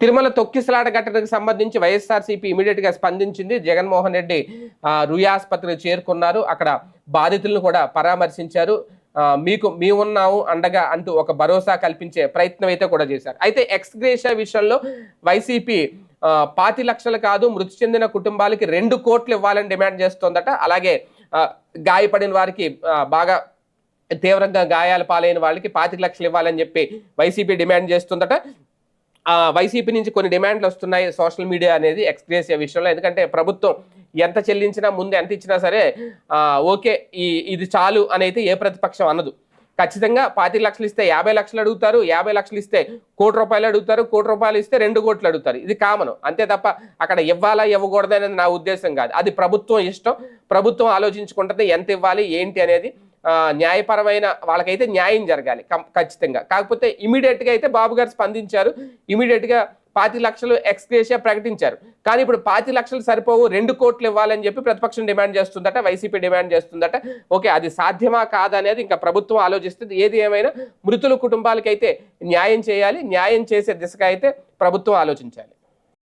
తిరుమల తొక్కిసలాట ఘటనకు సంబంధించి వైఎస్ఆర్సీపీ ఇమీడియట్ గా స్పందించింది. జగన్మోహన్ రెడ్డి రుయా ఆసుపత్రికి చేరుకున్నారు. అక్కడ బాధితులను కూడా పరామర్శించారు. మీకు మేమున్నాము అండగా అంటూ ఒక భరోసా కల్పించే ప్రయత్నం అయితే కూడా చేశారు. అయితే ఎక్స్ గ్రేషియా విషయంలో వైసీపీ 5 లక్షలు కాదు, మృతి చెందిన కుటుంబాలకి 2 కోట్లు ఇవ్వాలని డిమాండ్ చేస్తోందట. అలాగే గాయపడిన వారికి బాగా తీవ్రంగా గాయాల పాలైన వాళ్ళకి 25 లక్షలు ఇవ్వాలని చెప్పి వైసీపీ డిమాండ్ చేస్తుందట. వైసీపీ నుంచి కొన్ని డిమాండ్లు వస్తున్నాయి సోషల్ మీడియా అనేది ఎక్స్ గ్రేషియా విషయంలో. ఎందుకంటే ప్రభుత్వం ఎంత చెల్లించినా, ముందు ఎంత ఇచ్చినా సరే ఓకే ఇది చాలు అనేది ఏ ప్రతిపక్షం అనదు. ఖచ్చితంగా 25 లక్షలు ఇస్తే 50 లక్షలు అడుగుతారు, 50 లక్షలు ఇస్తే ₹1 కోటి అడుగుతారు, ₹1 కోటి ఇస్తే 2 కోట్లు అడుగుతారు. ఇది కామన్. అంతే తప్ప అక్కడ ఇవ్వాలా ఇవ్వకూడదు అనేది నా ఉద్దేశం కాదు. అది ప్రభుత్వం ఇష్టం. ప్రభుత్వం ఆలోచించుకుంటుంది ఎంత ఇవ్వాలి ఏంటి అనేది. న్యాయపరమైన వాళ్ళకైతే న్యాయం జరగాలి ఖచ్చితంగా. కాకపోతే ఇమీడియట్గా అయితే బాబు గారు స్పందించారు. ఇమీడియట్గా 25 లక్షలు ఎక్స్ గ్రేషియా ప్రకటించారు. కానీ ఇప్పుడు 25 లక్షలు సరిపోవు, 2 కోట్లు ఇవ్వాలని చెప్పి ప్రతిపక్షం డిమాండ్ చేస్తుందట, వైసీపీ డిమాండ్ చేస్తుందట. ఓకే, అది సాధ్యమా కాదనేది ఇంకా ప్రభుత్వం ఆలోచిస్తుంది. ఏది ఏమైనా మృతుల కుటుంబాలకైతే న్యాయం చేయాలి. న్యాయం చేసే దిశగా అయితే ప్రభుత్వం ఆలోచించాలి.